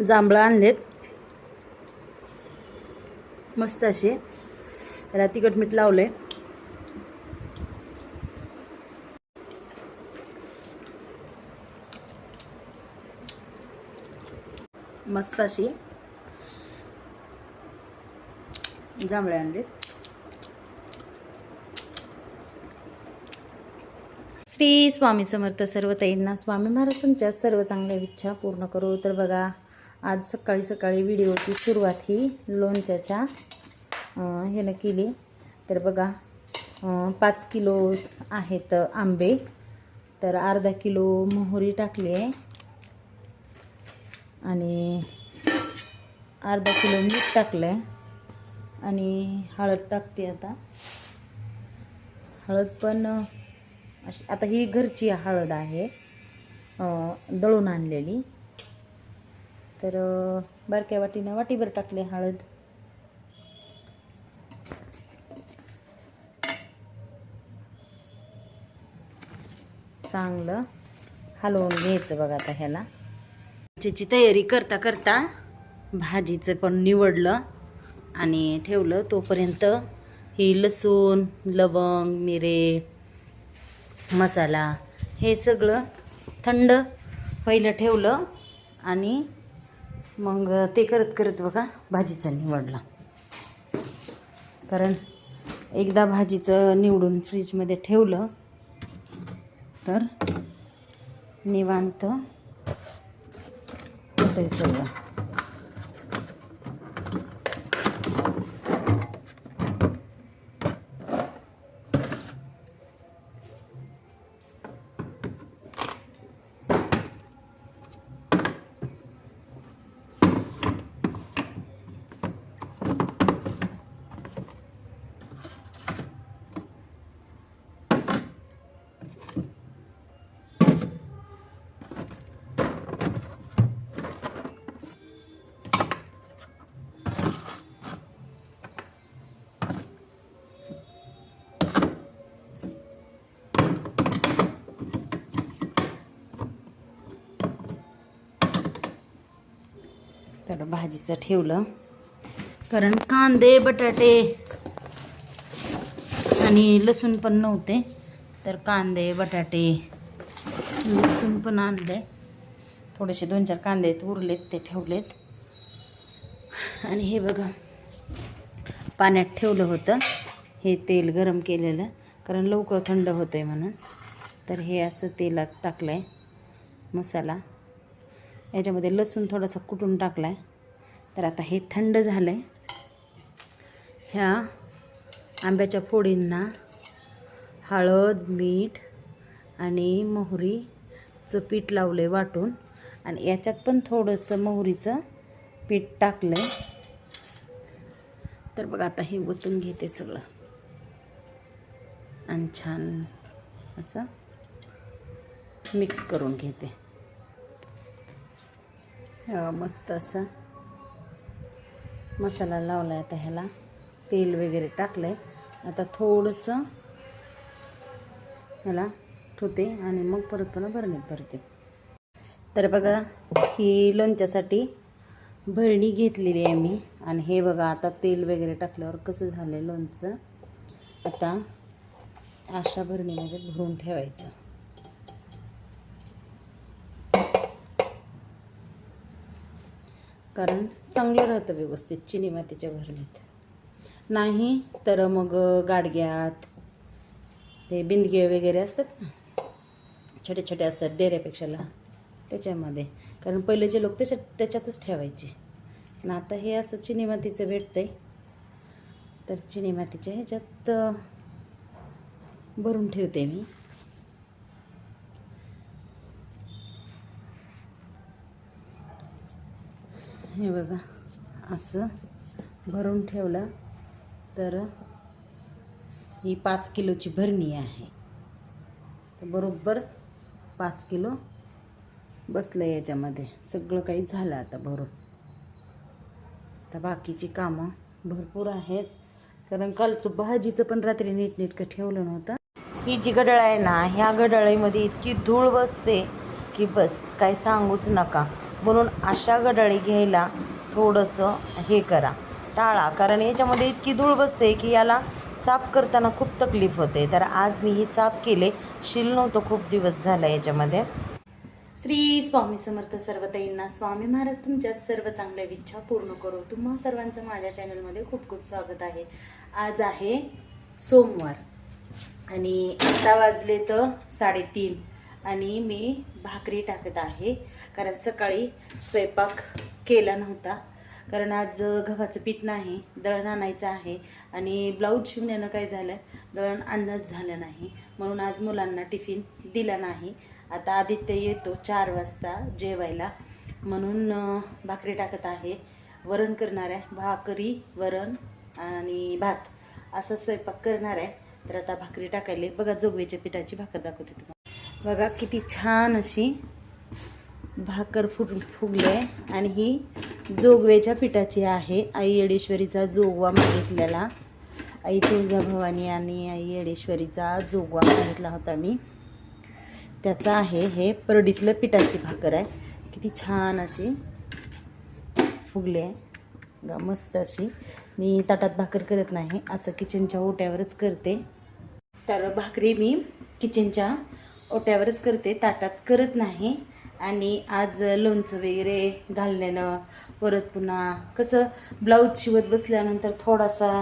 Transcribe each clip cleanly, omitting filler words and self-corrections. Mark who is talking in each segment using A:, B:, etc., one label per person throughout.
A: जांभळं आणलेत मस्त असे. त्याला तिखट मीठ लावले. मस्त अशी जांभळे आणलेत. श्री स्वामी समर्थ. सर्व ताईंना स्वामी महाराज तुमच्या सर्व चांगल्या इच्छा पूर्ण करू. तर बघा, आज सकाळी सकाळी व्हिडिओची सुरुवात ही लोणच्याच्या ह्यानं केली. तर बघा, 5 किलो आहेत आंबे, तर अर्धा किलो मोहरी टाकली आहे आणि अर्धा किलो मीठ टाकलं आहे आणि हळद टाकते. आता हळद पण अशी, आता ही घरची हळद आहे, दळून आणलेली. तर बारक्या वाटीनं वाटीभर टाकले हळद. चांगलं हलवून घ्यायचं बघा. आता ह्याला भाजीची तयारी करता करता भाजीचं पण निवडलं आणि ठेवलं. तोपर्यंत ही लसूण, लवंग, मिरे, मसाला हे सगळं थंड पहिलं ठेवलं आणि मग ते करत करत बघा भाजीचं निवडलं. कारण एकदा भाजीचं निवडून फ्रीजमध्ये ठेवलं तर निवांत होतंय सगळं. तर भाजीचं ठेवलं. कारण कांदे, बटाटे आणि लसूण पण नव्हते, तर कांदे, बटाटे, लसूण पण आणले. थोडेसे 2-4 कांदे उरलेत ते ठेवलेत. आणि हे बघा, पाण्यात ठेवलं होतं हे तेल गरम केलेलं, कारण लवकर थंड होतं आहे म्हणून. तर हे असं तेलात टाकलं आहे मसाला. याच्यामध्ये लसूण थोडासा कुटून टाकला आहे. तर आता हे थंड झालं आहे. ह्या आंब्याच्या फोडींना हळद, मीठ आणि मोहरीचं पीठ लावलं आहे वाटून. आणि याच्यात पण थोडंसं मोहरीचं पीठ टाकलं आहे. तर बघा, आता हे ओतून घेते सगळं आणि छान असं मिक्स करून घेते. मस्त असा मसाला लावला आहे. आता ह्याला तेल वगैरे टाकलं आहे. आता थोडंसं ह्याला ठेवते आणि मग परत पुन्हा भरणीत भरते. तर बघा, ही लोणच्यासाठी भरणी घेतलेली आहे मी. आणि हे बघा, आता तेल वगैरे टाकल्यावर कसं झालं आहे लोणचं. आता अशा भरणीमध्ये भरून ठेवायचं. कारण चांगलं राहतं व्यवस्थित चिनी मातीच्या भरणीत. नाही तर मग गाडग्यात ते बिंदगे वगैरे असतात ना, छोटे छोटे असतात डेऱ्यापेक्षा लहान, त्याच्यामध्ये. कारण पहिलेचे लोक त्याच्यातच ठेवायचे. आणि आता हे असं चिनी मातीचं भेटतं आहे, तर चिनी मातीच्या ह्याच्यात भरून ठेवते मी. हे बघा, असं भरून ठेवलं. तर ही 5 किलोची भरणी आहे. तर बरोबर 5 किलो बसलं याच्यामध्ये. सगळं काही झालं आता भरून. तर बाकीची कामं भरपूर आहेत, कारण कालचं भाजीचं पण रात्री नीटनेटकं ठेवलं नव्हतं. ही जी घड्याळ आहे ना, ह्या घड्याळीमध्ये इतकी धूळ बसते की बस काय सांगूच नका. म्हणून अशा गडाळी घ्यायला थोडंसं हे करा, टाळा, कारण याच्यामध्ये इतकी धूळ बसते की याला साफ करताना खूप तकलीफ होते. तर आज मी ही साफ केले, शिल नव्हतं खूप दिवस झाला याच्यामध्ये. श्री स्वामी समर्थ. सर्व ताईंना स्वामी महाराज तुमच्या सर्व चांगल्या इच्छा पूर्ण करो. तुम्हा सर्वांचं माझ्या चॅनलमध्ये खूप खूप स्वागत आहे. आज आहे सोमवार आणि आता वाजले तर 3:30 आणि मी भाकरी टाकत आहे, कारण सकाळी स्वयंपाक केला नव्हता. कारण आज गव्हाचं पीठ नाही, दळण आणायचं आहे आणि ब्लाऊज शिवण्यानं काय झालं, दळण आणणंच झालं नाही, म्हणून आज मुलांना टिफिन दिला नाही. आता आदित्य येतो 4 वाजता जेवायला, म्हणून भाकरी टाकत आहे. वरण करणार आहे, भाकरी वरण आणि भात असं स्वयंपाक करणार आहे. तर आता भाकरी टाकायला बघा, जोगव्याच्या पिठाची भाकर दाखवते तुम्हाला. बघा किती छान अशी भाकर फुगले आणि ही जोगव्याच्या पिठाची आहे. आई येडेश्वरीचा जोगवा मागितलेला, आई तुळजाभवानी आणि आई येडेश्वरीचा जोगवा मागितला होता मी, त्याचा आहे. हे परडीतलं पिठाची भाकर आहे. किती छान अशी फुगले आहे, मस्त अशी. मी ताटात भाकर करत नाही, असं किचनच्या ओट्यावरच करते. तर भाकरी मी किचनच्या ओट्यावरच करते, ताटात करत नाही. आणि आज लोणचं वगैरे घालण्यानं, परत पुन्हा कसं ब्लाऊज शिवत बसल्यानंतर थोडासा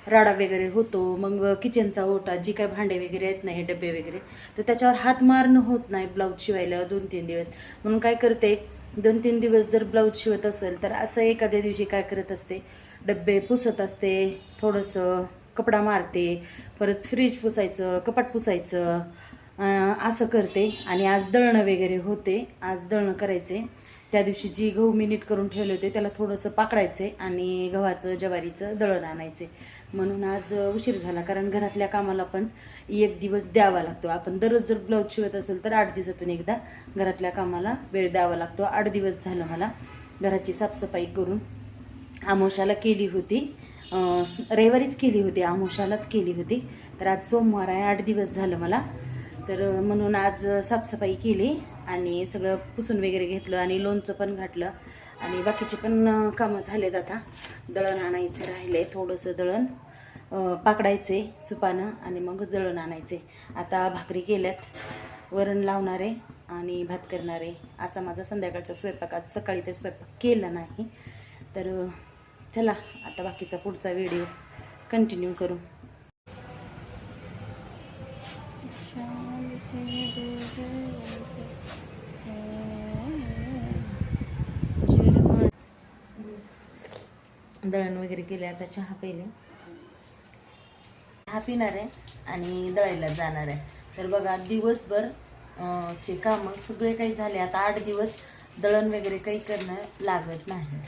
A: राडा वगैरे होतो, मग किचनचा ओटा, जी काय भांडे वगैरे आहेत नाही, डबे वगैरे, तर त्याच्यावर हात मारणं होत नाही ब्लाऊज शिवायला 2-3 दिवस. म्हणून काय करते, 2-3 दिवस जर ब्लाऊज शिवत असेल तर असं एखाद्या दिवशी काय करत असते, डबे पुसत असते, थोडंसं कपडा मारते, परत फ्रीज पुसायचं, कपाट पुसायचं, असं करते. आणि आज दळणं वगैरे होते, आज दळणं करायचे. त्या दिवशी जी गहू मी नीट करून ठेवले होते त्याला थोडंसं पाकडायचे आणि गव्हाचं ज्वारीचं दळण आणायचे, म्हणून आज उशीर झाला. कारण घरातल्या कामाला पण 1 दिवस द्यावा लागतो. आपण दररोज जर ब्लाऊज शिवत असेल तर 8 दिवसातून एकदा घरातल्या कामाला वेळ द्यावा लागतो. 8 दिवस झालं मला घराची साफसफाई करून. आमोशाला केली होती, रविवारीच केली होती, आमोशालाच केली होती. तर आज सोमवार आहे, 8 दिवस झालं मला. तर म्हणून आज साफसफाई केली आणि सगळं पुसून वगैरे घेतलं आणि लोणचं पण घातलं आणि बाकीचे पण कामं झालेत. आता दळण आणायचं राहिले, थोडंसं दळण पाकडायचे सुपानं आणि मग दळण आणायचे. आता भाकरी केल्यात, वरण लावणारे आणि भात करणारे, असा माझा संध्याकाळचा स्वयंपाक. आज सकाळी तर स्वयंपाक केला नाही. तर चला आता बाकीचा पुढचा व्हिडिओ कंटिन्यू करू. दळण वगैरे केले, आता चहा पहिले, चहा पिणार आहे आणि दळायला जाणार आहे. तर बघा दिवसभर चे कामं सगळे काही झाले. आता 8 दिवस दळण वगैरे काही करणं लागत नाही.